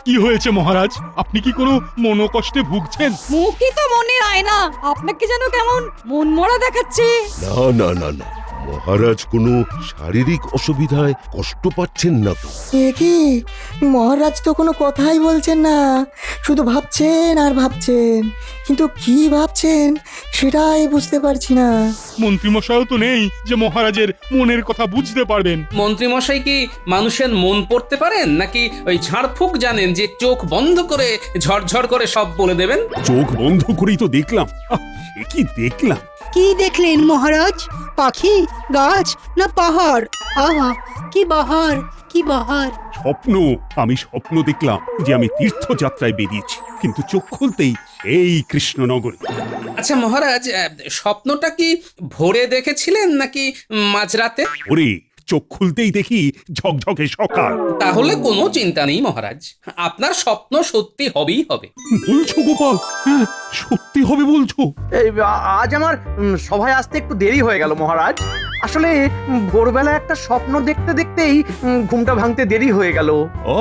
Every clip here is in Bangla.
কি হয়েছে মহারাজ? আপনি কি কোনো মনোকষ্টে ভুগছেন? মুখই তো মনের আয়না, আপনাকে যেন কেমন মন মরা দেখাচ্ছে। না না না না, মহারাজ কোনো শারীরিক অসুবিধায় কষ্ট পাচ্ছেন না তো? এ কি, মহারাজ তো কোনো কথাই বলছেন না, শুধু ভাবছেন আর ভাবছেন, কিন্তু কি ভাবছেন সেটাই বুঝতে পারছি না। মন্ত্রীমশাইও তো নেই যে মহারাজের মনের কথা বুঝতে পারবেন। মন্ত্রীমশাই কি মানুষের মন পড়তে পারেন, নাকি ওই ঝাড়ফুঁক জানেন যে চোখ বন্ধ করে ঝরঝর করে সব বলে দেবেন? চোখ বন্ধ করেই তো দেখলাম। সে কি দেখলাম! কি দেখলেন মহারাজ? পাখি, গাছ না পাহাড়? আহা, কি বাহার, কি বাহার! স্বপ্ন। আমি স্বপ্ন দেখলাম যে আমি তীর্থযাত্রায় বেরিয়েছি, কিন্তু চোখ খুলতেই এই কৃষ্ণনগরে। আচ্ছা মহারাজ, স্বপ্নটা কি ভোরে দেখেছিলেন নাকি মাঝরাতে? ওরে, চোখ খুলতেই দেখি ঝকঝকে সকাল। তাহলে কোনো চিন্তা নেই মহারাজ, আপনার স্বপ্ন সত্যি হবেই হবে। বলছো গোপাল? হ্যাঁ, সত্যি হবে বলছো? এই আজ আমার সভায় আসতে একটু দেরি হয়ে গেল মহারাজ। আসলে ভোরবেলা একটা স্বপ্ন দেখতে দেখতেই ঘুমটা ভাঙতে দেরি হয়ে গেল। ও,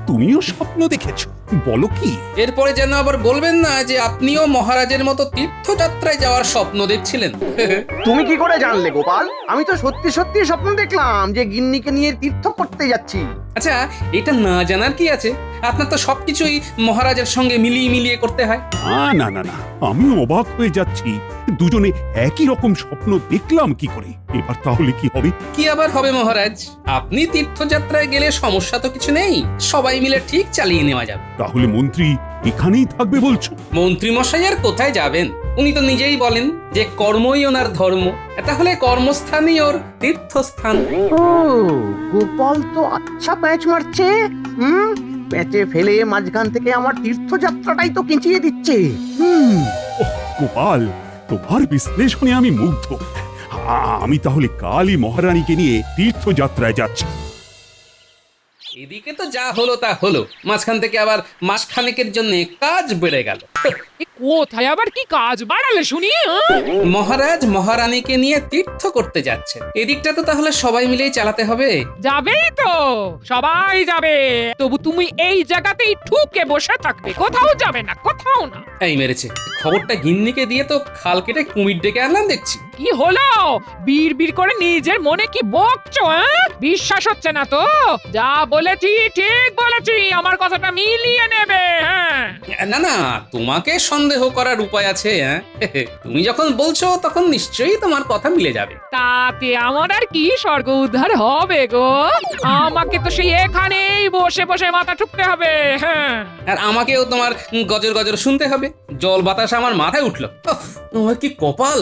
তুমিও স্বপ্ন দেখেছো? বলো কি? এরপরে যেন আবার বলবেন না যে আপনিও মহারাজের মতো তীর্থযাত্রায় যাওয়ার স্বপ্ন দেখছিলেন। তুমি কি করে জানলে গোপাল? আমি তো সত্যি সত্যি স্বপ্ন দেখলাম যে গিন্নিকে নিয়ে তীর্থ করতে যাচ্ছি। আচ্ছা, এটা না জানার কি আছে? আপনার তো সবকিছুই মহারাজের সঙ্গে মিলিয়ে মিলিয়ে করতে হয়। না না না, আমি অবাক হয়ে যাচ্ছি। দুজনে একই রকম স্বপ্ন দেখলাম কি করে? এবার তাহলে কি হবে? কি আবার হবে মহারাজ? আপনি তীর্থযাত্রায় গেলে সমস্যা তো কিছু নেই, সবাই মিলে ঠিক চালিয়ে নেওয়া যাবে। তাহলে মন্ত্রী এখানেই থাকবে বলছো? মন্ত্রী মশাই আর কোথায় যাবেন? উনি তো নিজেই বলেন যে কর্মই ওনার ধর্ম, তাহলে কর্মস্থানই ওর তীর্থস্থান। ও, গোপাল তো আচ্ছা প্যাঁচ মারছে। প্যাঁচে ফেলে মাঝখান থেকে আমার তীর্থযাত্রাটাই তো কেঁচিয়ে দিচ্ছে। গোপাল, তোমার বিশ্লেষণে আমি মুগ্ধ। আমি তাহলে কালই মহারানীকে নিয়ে তীর্থযাত্রায় যাচ্ছি। এদিকে তো যা হলো তা হলো, মাঝখান থেকে আবার মাসখানেকের জন্য কাজ বেড়ে গেল। কোথায় আবার কি কাজ বাড়ালে শুনি? মহারাজ মহারানীকে নিয়ে তীর্থ করতে যাচ্ছেন, এদিকটা তো তাহলে সবাই মিলেই চালাতে হবে। যাবেই তো, সবাই যাবে, তবু তুমি এই জায়গাতেই ঠুকে বসে থাকবে, কোথাও যাবে না, কোথাও না। এই মেরেছে, খবরটা গিন্নিকে দিয়ে তো খাল কেটে কুমির ডেকে আনলাম দেখছি। কি হলো? বীর বীর করে নিজের মনে কি বকছো? বিশ্বাস হচ্ছে না তো? যা বলেছি ঠিক বলেছি, আমার কথাটা মিলিয়ে নেবে। হ্যাঁ, না না, তোমাকে সন্দেহ করার উপায় আছে? তুমি যখন বলছো তখন নিশ্চয়ই তোমার কথা মিলে যাবে। তাতে আমার আর কি স্বর্গ উদ্ধার হবে গো? আমাকে তো সেই এখানেই বসে বসে মাথা ঠুকতে হবে। হ্যাঁ, আর আমাকেও তোমার গজর গজর শুনতে হবে। জল বাতাস আমার মাথায় উঠলো। তোমার কি কপাল!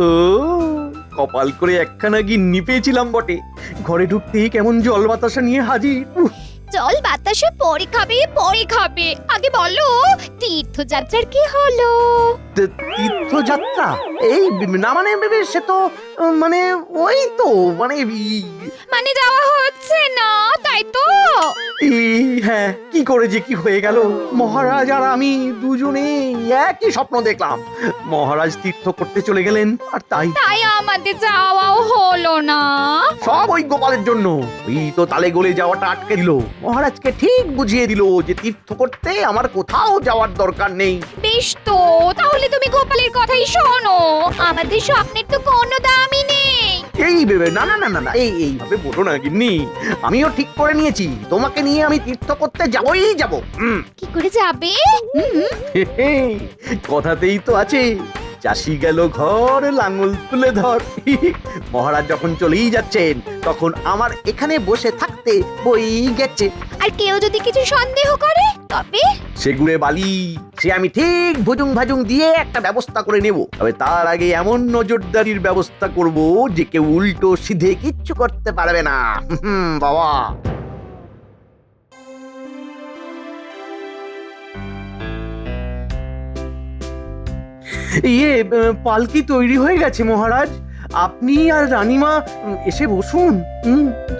ও, কপাল করে একখানা গিন্নি পেয়েছিলাম বটে। ঘরে ঢুকতেই কেমন জল বাতাসা নিয়ে হাজির। জল বাতাসে পরে খাবে, পরে খাবে, আগে বলো তীর্থযাত্রার কি হলো? তীর্থযাত্রা? এই না মানে সে তো মানে ওই তো মানে মানে যাওয়া হচ্ছে না, তাই তো? হ্যাঁ, কি করে যে কি হয়ে গেল। মহারাজ আর আমি দুজনে একই স্বপ্ন দেখলাম। মহারাজ তীর্থ করতে চলে গেলেন, আর তাই আমাদের যাওয়াও হলো না। সব ওই গোপালের জন্য। ওই তো তালে গলে যাওয়াটা আটকে দিল। মহারাজকে ঠিক বুঝিয়ে দিল যে তীর্থ করতে আমার কোথাও যাওয়ার দরকার নেই। বেশ তো, তাহলে তুমি গোপালের কথাই শোনো, আমাদের স্বপ্নের তো কোনো দামই নেই। এই ভেবে না না না না না, এইভাবে বলো না গিন্নি। আমিও ঠিক করে নিয়েছি, তোমাকে নিয়ে আমি তীর্থ করতে যাবই যাব। কি করে যাবে? কথাতেই তো আছে, চাষি গেল ঘর লাঙল তুলে ধর। মহারাজ যখন চলেই যাচ্ছেন তখন আমার এখানে বসে থাকতে বই গেছে। আর কেউ যদি কিছু সন্দেহ করে তবে সেগুড়ে বালি সে আমি ঠিক ভুজুং ভাজুং দিয়ে একটা ব্যবস্থা করে নেব। তবে তার আগে এমন নজরদারির ব্যবস্থা করব যে কেউ উল্টো সিধে কিচ্ছু করতে পারবে না। বাবা, পালকি তৈরি হয়ে গেছে মহারাজ। আপনি আর রানীমা এসে বসুন।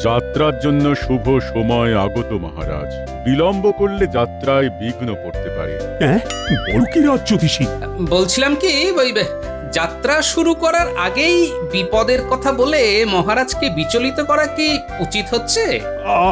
যাত্রার জন্য শুভ সময় আগত মহারাজ। বিলম্ব করলে যাত্রায় বিঘ্ন পড়তে পারে। হ্যাঁ, বলো কি রাজ জ্যোতিষী? বলছিলাম কি ওই যাত্রা শুরু করার আগেই বিপদের কথা বলে মহারাজকে বিচলিত করা কি উচিত হচ্ছে?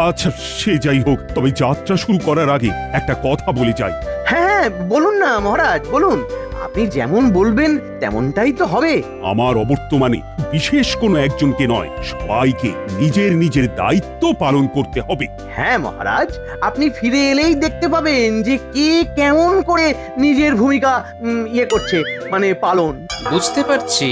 আচ্ছা, সে যাই হোক, তবে যাত্রা শুরু করার আগে একটা কথা বলে যাই। হ্যাঁ বলুন না মহারাজ, বলুন। আপনি যেমন বলবেন তেমনটাই তো হবে। আমার অবর্তমানে বিশেষ কোনো একজনকে নয়, সবাইকে নিজের নিজের দায়িত্ব পালন করতে হবে। হ্যাঁ মহারাজ, আপনি ফিরে এলেই দেখতে পাবেন যে কে কেমন করে নিজের ভূমিকা করছে, মানে পালন। বুঝতে পারছি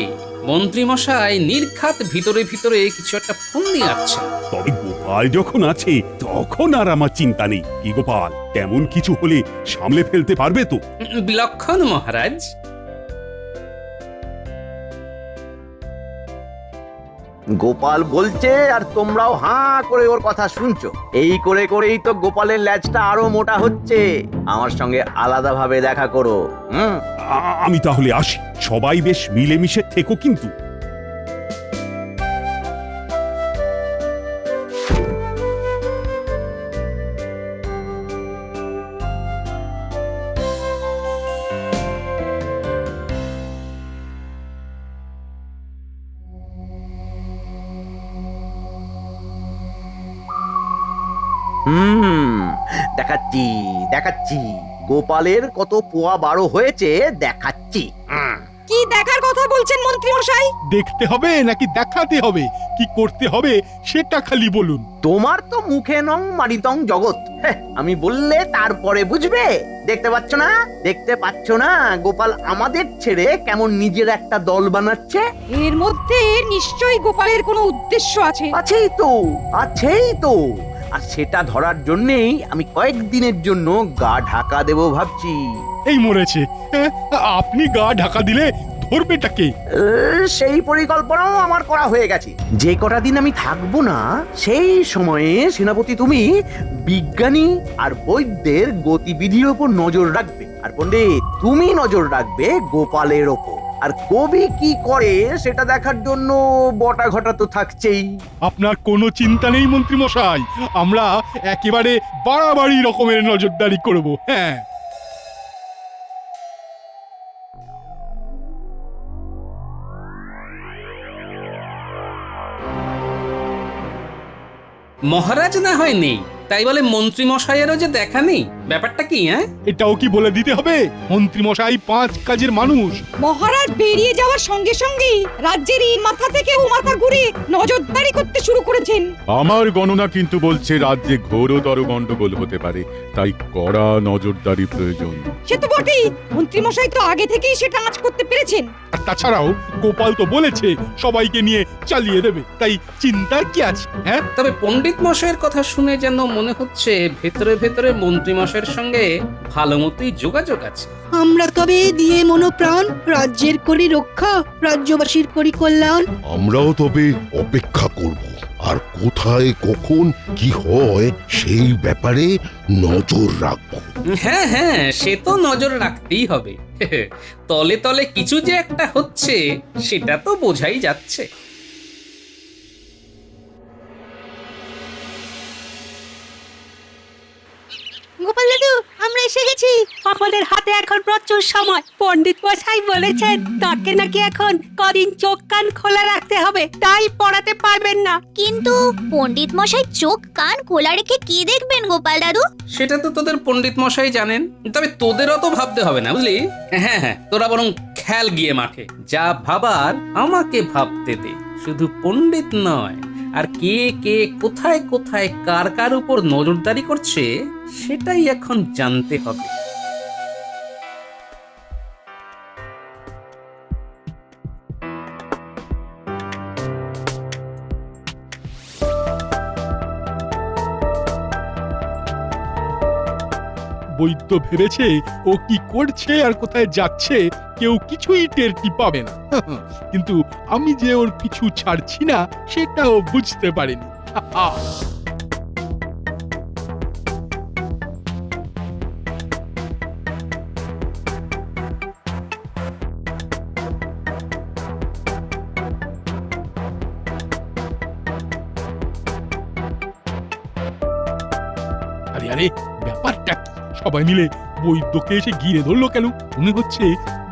মন্ত্রী মশাই নির্ঘাত ভিতরে ভিতরে কিছু একটা ফোন নিয়ে আসছে। তবে গোপাল যখন আছে তখন আর আমার চিন্তা নেই। কি গোপাল, তেমন কিছু হলে সামলে ফেলতে পারবে তো? বিলক্ষণ মহারাজ। গোপাল বলছে আর তোমরাও হাঁ করে ওর কথা শুনছো। এই করে করেই তো গোপালের ল্যাজটা আরো মোটা হচ্ছে। আমার সঙ্গে আলাদাভাবে দেখা করো। আমি তাহলে আসি। সবাই বেশ মিলেমিশে থেকো কিন্তু। দেখাচ্ছি দেখাচ্ছি গোপালের কত পোয়া বারো হয়েছে দেখাচ্ছি। কি দেখার কথা বলছেন মন্ত্রী মশাই? দেখতে হবে নাকি দেখাতে হবে? কি করতে হবে সেটা খালি বলুন। তোমার তো মুখে নং মারিতং জগৎ। আমি বললে তারপরে বুঝবে। দেখতে পাচ্ছ না, দেখতে পাচ্ছ না গোপাল আমাদের ছেড়ে কেমন নিজের একটা দল বানাচ্ছে? এর মধ্যে নিশ্চয়ই গোপালের কোনো উদ্দেশ্য আছে। আছেই তো, আছেই তো। আর সেটা ধরার জন্যেই আমি কয়েকদিনের জন্য গা ঢাকা দেব ভাবছি। এই মরেছে, আপনি গা ঢাকা দিলে ধরবেটাকে? সেই পরিকল্পনাও আমার করা হয়ে গেছে। যে কটা দিন আমি থাকবো না সেই সময়ে সেনাপতি তুমি বিজ্ঞানী আর বৈদ্যের গতিবিধির ওপর নজর রাখবে, আর পণ্ডিত তুমি নজর রাখবে গোপালের ওপর। আর কবি কি করে সেটা দেখার জন্য বটা ঘটা তো থাকছেই। আপনার কোনো চিন্তা নেই মন্ত্রী মশাই, আমরা একেবারে বাড়াবাড়ি রকমের নজরদারি করব। হ্যাঁ, মহারাজ না হয় নেই, তাই বলে মন্ত্রী মশাইয়েরও যে দেখা নেই, ব্যাপারটা কি? এটাও কি বলে দিতে হবে? মন্ত্রী মশাই 5 কাজের মানুষ। মহারাজ বেরিয়ে যাওয়ার সঙ্গে সঙ্গেই রাজ্যের এই মাথা থেকে ও মাথা ঘুরে নজরদারি করতে শুরু করেছেন। আমার গণনা কিন্তু বলছে রাজ্যে ঘোরতর গন্ডগোল হতে পারে, তাই কড়া নজরদারি প্রয়োজন। সে তো বটেই, মন্ত্রী মশাই তো আগে থেকেই সেটা আঁচ করতে পেরেছেন। আর তাছাড়াও গোপাল তো বলেছে সবাইকে নিয়ে চালিয়ে দেবে, তাই চিন্তার কি আছে? হ্যাঁ, তবে পণ্ডিত মশাইয়ের কথা শুনে যেন মনে হচ্ছে ভেতরে ভেতরে মন্ত্রী মশাইয়ের সঙ্গে ভালো মতোই যোগাযোগ আছে। আমরা তবে দিয়ে মনোপ্রাণ রাজ্যের করি রক্ষা, রাজ্যবাসীর করি কল্যাণ। আমরাও তবে অপেক্ষা করব, আর কোথায় কখন কি হয় সেই ব্যাপারে নজর রাখব। হ্যাঁ হ্যাঁ, সে তো নজর রাখতেই হবে। তলে তলে কিছু যে একটা হচ্ছে সেটা তো বোঝাই যাচ্ছে। গোপাল দাদু, আমরা এসে গেছি। আমাদের হাতে এখন প্রচুর সময়। পণ্ডিত মশাই বলেছেন তাকে নাকি এখন কদিন চোখ কান খোলা রাখতে হবে, তাই পড়াতে পারবেন না। কিন্তু পণ্ডিত মশাই চোখ কান খোলা রেখে কি দেখবেন গোপাল দাদু? সেটা তো তোদের পণ্ডিত মশাই জানেন, তবে তোদেরও তো ভাবতে হবে না, বুঝলি? হ্যাঁ হ্যাঁ, তোরা বরং খেল গিয়ে মাঠে যা ভাবার আমাকে ভাবতে দে। শুধু পণ্ডিত নয়, আর কে কে কোথায় কোথায় কার কার উপর নজরদারি করছে সেটাই এখন জানতে হবে। বৈদ্য ভেবেছে ও কি করছে আর কোথায় যাচ্ছে কেউ কিছুই টেরটি পাবে না। কিন্তু আমি যে ওর পিছু ছাড়ছি না সেটাও বুঝতে পারিনি। আরে ব্যাপারটা কি? সবাই মিলে বৈদ্যকে এসে ঘিরে ধরলো কেন? মনে হচ্ছে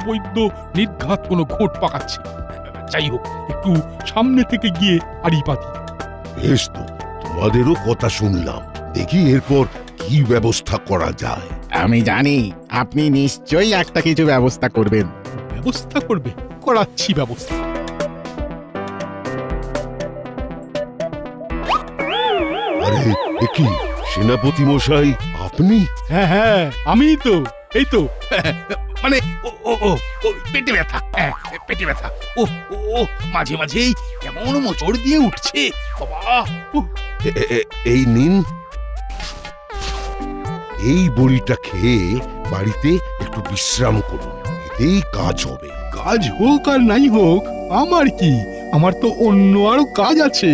বৈদ্য নির্ঘাত কোনো ঘোট পাকাচ্ছে। যাই হোক, একটু সামনে থেকে গিয়ে আড়ি পাতি। বেশ তো, তোমাদেরও কথা শুনলাম, দেখি এরপর কি ব্যবস্থা করা যায়। আমি জানি আপনি নিশ্চয়ই একটা কিছু ব্যবস্থা করবেন। ব্যবস্থা করবে? করাচ্ছি ব্যবস্থা। আরে কি সেনাপতি মশাই, আপনি? হ্যাঁ হ্যাঁ, আমিই তো। এই তো মানে পেটে ব্যথা, পেটে ব্যথা। ও ও মাঝে মাঝেই কেমন মোচড় দিয়ে উঠছে বাবা। এই নিন, এই বড়িটা খেয়ে বাড়িতে একটু বিশ্রাম করুন, এতেই কাজ হবে। কাজ হোক আর নাই হোক আমার কি, আমার তো অন্য আরো কাজ আছে।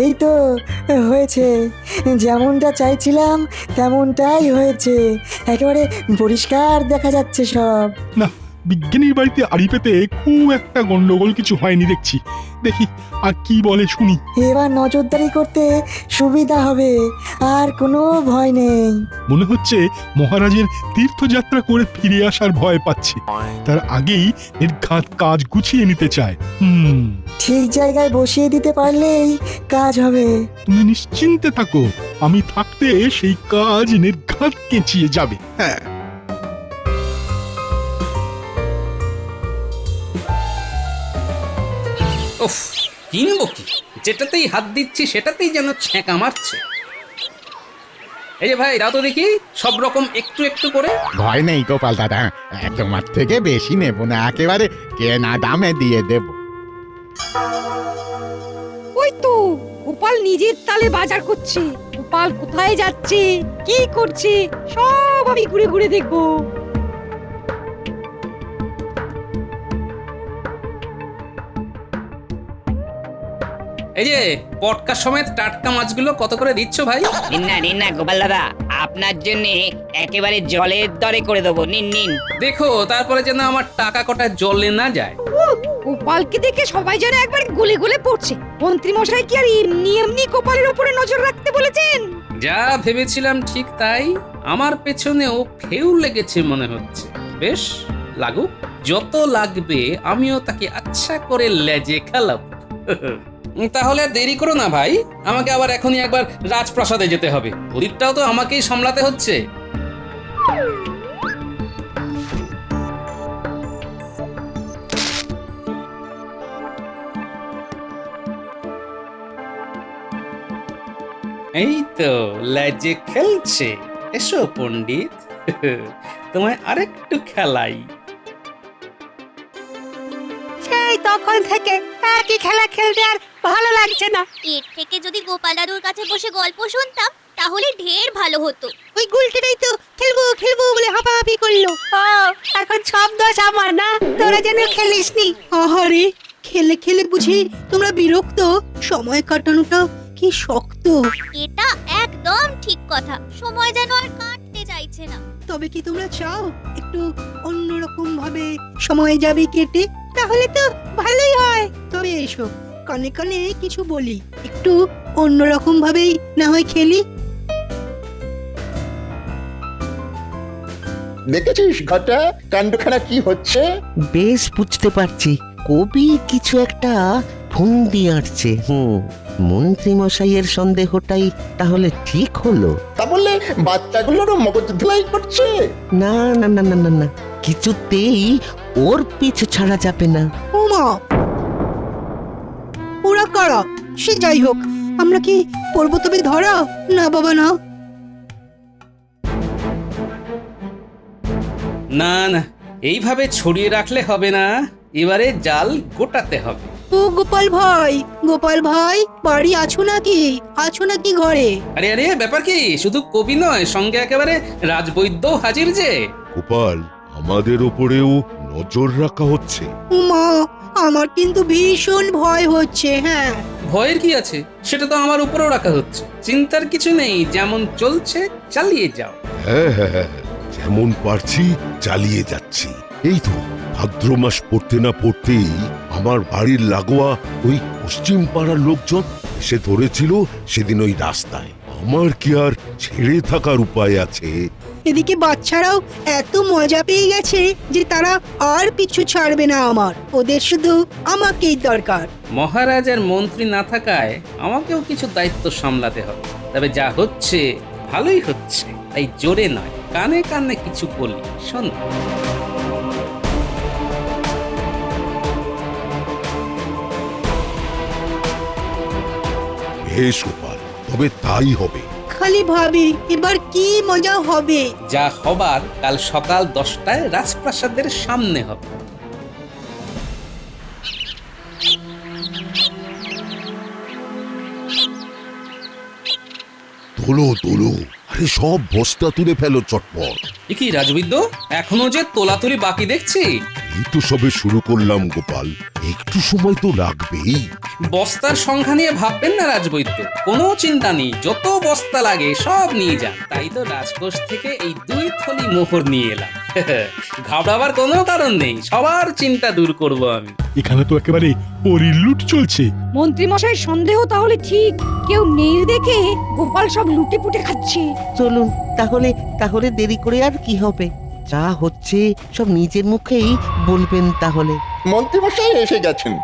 এই তো হয়েছে, যেমনটা চাইছিলাম তেমনটাই হয়েছে, একেবারে পরিষ্কার দেখা যাচ্ছে সব। না, বিজ্ঞানীর বাড়িতে আড়ি পেতে খুব একটা গন্ডগোল কিছু হয়নি দেখছি। দেখি আর কি বলে শুনি। এবার নজরদারি করতে সুবিধা হবে, আর কোনো ভয় নেই। মনে হচ্ছে মহারাজের তীর্থযাত্রা করে ফিরে আসার ভয় পাচ্ছে, তার আগেই নির্ঘাত কাজ গুছিয়ে নিতে চায়। ঠিক জায়গায় বসিয়ে দিতে পারলেই কাজ হবে। তুমি নিশ্চিন্তে থাকো, আমি থাকতে সেই কাজ নির্ঘাত কেঁচিয়ে যাবে। হ্যাঁ, উফ, কিনবো কি? যেটাতেই হাত দিচ্ছি সেটাতেই যেন ছ্যাঁকা মারছে। এই যে ভাই, দাও তো দেখি সব রকম একটু একটু করে। ভয় নেই গোপাল দাদা, তোমার থেকে বেশি নেব না, একেবারে কেনা দামে দিয়ে দেব। ওই তো গোপাল নিজের তালে বাজার করছে। গোপাল কোথায় যাচ্ছে, কি করছে, সব আমি ঘুরে ঘুরে দেখবো। এই যে পটকা সমেত টাটকা মাছগুলো কত করে দিচ্ছ ভাই? নিন না গোপাল দাদা, আপনার জন্য একেবারে জলের দরে করে দেবো, নিন নিন। দেখো তারপরে যেন আমার টাকা কটা জলে না যায়। গোপালকে দেখে সবাই যেন একবার গলে গলে পড়ছে। মন্ত্রী মশাই কি আর এমনি এমনি গোপালের উপরে নজর রাখতে বলেছেন? যা ভেবেছিলাম ঠিক তাই, আমার পেছনেও ফেউ লেগেছে মনে হচ্ছে। বেশ লাগুক, যত লাগবে আমিও তাকে আচ্ছা করে লেজে খেলাবো। তাহলে দেরি করো না ভাই, আমাকে আবার এখনই একবার রাজপ্রাসাদে যেতে হবে। ওদিকটাও তো আমাকেই সামলাতে হচ্ছে। এই তো লেজে খেলছে। এসো পণ্ডিত, তোমায় আরেকটু খেলাই। সেই তখন থেকে একই খেলা খেলতে আর ভালো লাগছে না। এর থেকে যদি গোপাল দাদুর কাছে বসে গল্প শুনতাম তাহলে ঢের ভালো হতো। ওই গুলটেটাই তো খেলবো খেলবো বলে হাঁপাহাঁপি করলো। ও, এখন সব দোষ আমার না, তোরা যেন খেলিসনি। আহারে, খেলে খেলে বুঝি তোমরা বিরক্ত? সময় কাটানোটা কি শক্ত। এটা একদম ঠিক কথা, সময় যেন আর কাটতে চাইছে না। তবে কি তোমরা চাও একটু অন্যরকম ভাবে সময় যাবে কেটে? তাহলে তো ভালোই হয়। তবে এসো, কানে কানে কিছু বলি, একটু অন্যরকম ভাবেই না হয় খেলি। দেখেছিস ঘটা, কাণ্ডখানা কি হচ্ছে? বেশ বুঝতে পারছি, কবি কিছু একটা ফন্দি আঁটছে। মন্ত্রী মশাইয়ের সন্দেহটাই তাহলে ঠিক হলো। তা বললে বাচ্চাগুলোরও মগজ ধুলাই করছে? না না না না না না, কিছুতেই ওর পিছু ছাড়া যাবে না। ওমা, ওরা কারা? সে যাই হোক, আমরা কি পড়বো তবে ধরা? না বাবা না। না না, এইভাবে ছড়িয়ে রাখলে হবে না, এবারে জাল গোটাতে হবে। ও গোপাল ভাই, গোপাল ভাই, বাড়ি আছো নাকি? আছো নাকি ঘরে? আরে আরে, ব্যাপার কি? শুধু কবি নয়, সঙ্গে একেবারে রাজবৈদ্য হাজির যে। গোপাল, আমাদের ওপরেও নজর রাখা হচ্ছে। মা, আমার কিন্তু ভীষণ ভয় হচ্ছে। হ্যাঁ, ভয়ের কি আছে? সেটা তো আমার উপরেও রাখা হচ্ছে। চিন্তার কিছু নেই, যেমন চলছে চালিয়ে যাও। হ্যাঁ হ্যাঁ হ্যাঁ, যেমন পারছি চালিয়ে যাচ্ছি। এই তো ভাদ্র মাস পড়তে না পড়তেই আমার বাড়ির লাগোয়া ওই পশ্চিম পাড়ার লোকজন এসে ধরেছিল সেদিন ওই রাস্তায়। আমার কি আর ছেড়ে থাকার উপায় আছে? এদিকে বাচ্চারাও এত মজা পেয়ে গেছে যে তারা আর পিছু ছাড়বে না আমার। ওদের শুধু আমাকেই দরকার। মহারাজ আর মন্ত্রী না থাকায় আমাকেও কিছু দায়িত্ব সামলাতে হবে। তবে যা হচ্ছে ভালোই হচ্ছে, তাই জোরে নয়, কানে কানে কিছু বলি, শোন। বেশ গোপাল, তবে তাই হবে। খালি ভাবি এবার কি মজা হবে। যা হবার কাল সকাল 10টায় রাজপ্রাসাদের সামনে হবে। তোলো তোলো, আরে সব বস্তা তুলে ফেলো চটপট। এ কি রাজবিদ্য, এখনো যে তোলাতুলি বাকি দেখছি? এই তো সবে শুরু করলাম গোপাল, একটু সময় তো লাগবেই। বস্তার সংখ্যা নিয়ে ভাববেন না রাজবৈদ্য, কোনো চিন্তা নেই, যত বস্তা লাগে সব নিয়ে যান। তাই তো রাজকোষ থেকে এই 2 থলি মোহর নিয়ে এলাম। ঘাবড়াবার কোনো কারণ নেই, সবার চিন্তা দূর করব আমি। এখানে তো একেবারে পরিলুট চলছে। মন্ত্রী মশাই সন্দেহ তাহলে ঠিক, কেউ নেই দেখে গোপাল সব লুটে পুটে খাচ্ছে। চলুন তাহলে তাহলে দেরি করে আর কি হবে, যা হচ্ছে সব নিজের মুখেই বলবেন তাহলে। মন্ত্রীমশাই এসে গেছেন।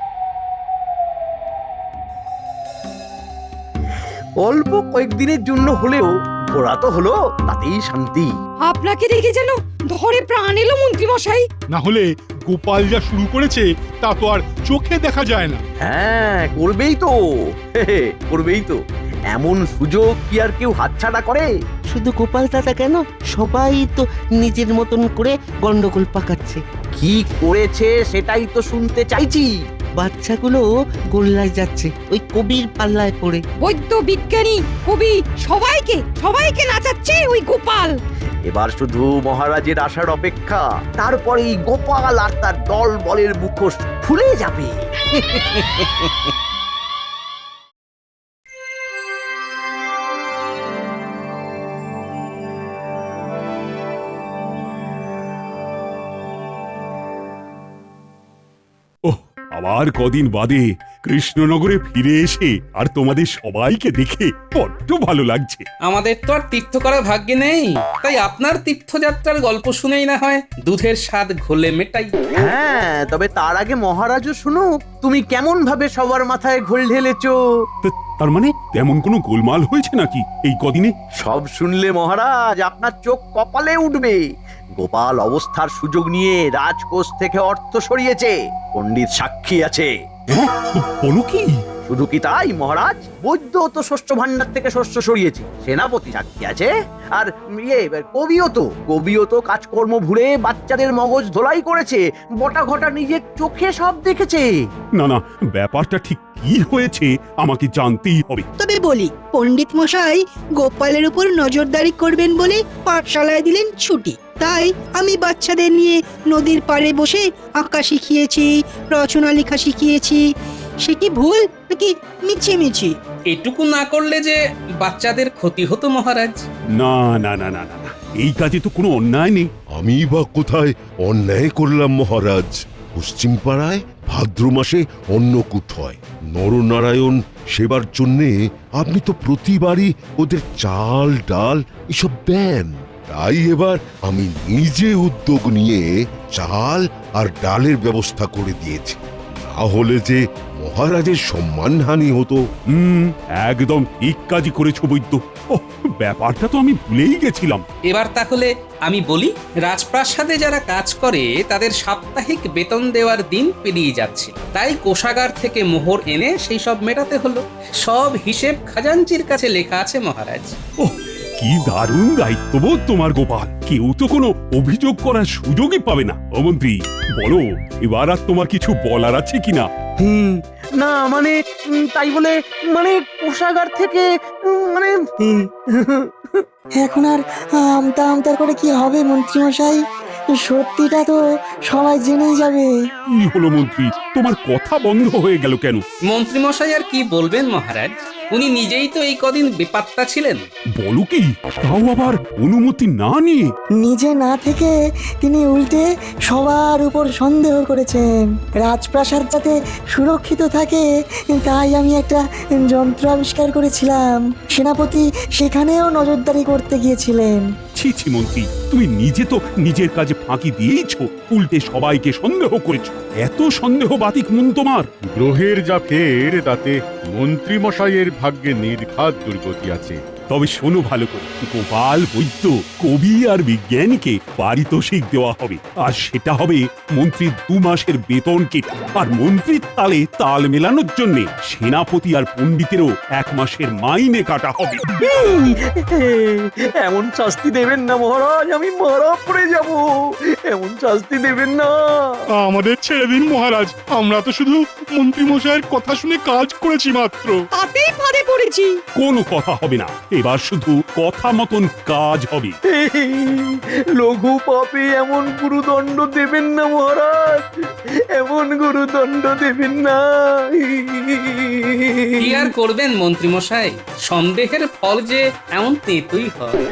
অল্প কয়েকদিনের জন্য হলেও ঘোরা তো হলো, তাতেই শান্তি। আপনাকে দেখে যেন ধরে প্রাণ এলো মন্ত্রী মশাই। না হলে গোপাল যা শুরু করেছে তা তো আর চোখে দেখা যায় না। হ্যাঁ, করবেই তো, করবেই তো। এমন সুযোগ কি আর কেউ হাতছাড়া করে? শুধু গোপাল দাদা কেন, সবাই তো নিজের মতন করে গন্ডগোল পাকাচ্ছে। কি করেছে সেটাই তো শুনতে চাইছি। বাচ্চাগুলো গোল্লায় যাচ্ছে ওই কবির পাল্লায় পড়ে। বৈদ্য, বিজ্ঞানী, কবি সবাইকে নাচাচ্ছে ওই গোপাল। এবার শুধু মহারাজের আসার অপেক্ষা, তারপরেই গোপাল আর তার দল বলের মুখোশ খুলে যাবে। ওহ, আবার কদিন বাদে কৃষ্ণনগরে ফিরে এসে আর তোমাদের সবাইকে দেখে বড্ড ভালো লাগছে। আমাদের তো আর তীর্থ করা ভাগ্যে নেই, তাই আপনার তীর্থযাত্রার গল্প শুনেই না হয় দুধের স্বাদ ঘোলে মেটাই। হ্যাঁ, তবে তার আগে মহারাজও শুনুক তুমি কেমন ভাবে সবার মাথায় ঘোল ঢেলেছো। তার মানে তেমন কোনো গোলমাল হয়েছে নাকি এই কদিনে? সব শুনলে মহারাজ আপনার চোখ কপালে উঠবে। গোপাল অবস্থার সুযোগ নিয়ে রাজকোষ থেকে অর্থ সরিয়েছে, পণ্ডিত সাক্ষী আছে। বলো কি? শুধু কি তাই মহারাজ, বৈদ্য তো শস্য ভান্ডার থেকে শস্য সরিয়েছে, সেনাপতি সাক্ষী আছে, আর কবিও তো কাজকর্ম ভুলে বাচ্চাদের মগজ ধোলাই করেছে, বটা ঘটা নিজের চোখে সব দেখেছে। না না, ব্যাপারটা ঠিক কি হয়েছে আমাকে জানতেই হবে। তবে বলি, পণ্ডিত মশাই গোপালের উপর নজরদারি করবেন বলে পাঠশালায় দিলেন ছুটি। তাই আমি বাচ্চাদের নিয়ে নদীর পাড়ে বসে আঁকা শিখিয়েছি, রচনা লেখা শিখিয়েছি। সে কি ভুল নাকি মিছি? এটুকু না করলে যে বাচ্চাদের ক্ষতি হতো মহারাজ। না না না না না, এই কাজে তো কোনো অন্যায় নেই। আমি বা কোথায় অন্যায় করলাম মহারাজ? পশ্চিম পাড়ায় ভাদ্র মাসে অন্নকূট হয়, নরনারায়ণ সেবার জন্যে আপনি তো প্রতিবারই ওদের চাল ডাল এসব দেন। তাই এবার আমি নিজে উদ্যোগ নিয়ে চাল আর ডালের ব্যবস্থা করে দিয়েছি, না হলে যে মহারাজের সম্মানহানি হতো। একদম ঠিক কাজই করেছো বৈদ্য। ও, ব্যাপারটা তো আমি ভুলেই গেছিলাম। এবার তাহলে আমি বলি, রাজপ্রাসাদে যারা কাজ করে তাদের সাপ্তাহিক বেতন দেওয়ার দিন পেরিয়ে যাচ্ছে, তাই কোষাগার থেকে মোহর এনে সেই সব মেটাতে হলো। সব হিসেব খাজাঞ্চির কাছে লেখা আছে মহারাজ। ও, কি দারুণ দায়িত্ববোধ তোমার গোপাল। কেউ তো কোনো অভিযোগ করার সুযোগই পাবে না। ও মন্ত্রী, বলো এবার আর তোমার কিছু বলার আছে কিনা? না মানে তাই বলে মানে কোষাগার থেকে মানে এখন আর আমতা করে কি হবে মন্ত্রী মশাই? সত্যিটা তো সবাই জেনেই যাবে। কি হলো মন্ত্রী, তোমার কথা বন্ধ হয়ে গেল কেন? মন্ত্রী মশাই আর কি বলবেন মহারাজ, উনি নিজেই তো এই কদিন বেপাত্তা ছিলেন। বলো কি, তাও আবার অনুমতি না নিয়ে? নিজে না থেকে তিনি উল্টে সবার উপর সন্দেহ করেছেন। রাজপ্রাসাদ যাতে সুরক্ষিত থাকে তাই আমি একটা যন্ত্র আবিষ্কার করেছিলাম। সেনাপতি সেখানেও নজরদারি করতে গিয়েছিলেন। ছি ছি মন্ত্রী, তুমি নিজে তো নিজের কাজে ফাঁকি দিয়েইছো, উল্টে সবাইকে সন্দেহ করেছো। এত সন্দেহ বাতিক মন তোমার? গ্রহের যা ফের তাতে মন্ত্রীমশাইয়ের ভাগ্যে নির্ঘাত দুর্গতি আছে। তবে শোনো ভালো করে, গোপাল বৈদ্য, কবি আর বিজ্ঞানীকে পারিতোষিক দেওয়া হবে, আর সেটা হবে মন্ত্রীর 2 মাসের বেতন কেটে। আর মন্ত্রীর তালে তাল মেলানোর জন্য সেনাপতি আর পণ্ডিতেরও 1 মাসের মাইনে কাটা হবে। এমন শাস্তি দেবেন না মহারাজ, আমি মারা পড়ে যাব। এমন শাস্তি দেবেন না। আমাদের ছেড়ে দিন মহারাজ, আমরা তো শুধু মন্ত্রী মশাইয়ের কথা শুনে কাজ করেছি মাত্র। তাতেই ফাঁদে পড়েছি। কোনো কথা হবে না, এবার শুধু কথা মতন কাজ হবে। লঘু পাপে এমন গুরুদণ্ড দেবেন না মহারাজ, এমন গুরুদণ্ড দেবেন না। কি আর করবেন মন্ত্রী মশাই, সন্দেহের ফল যে এমন তেঁতুই হয়।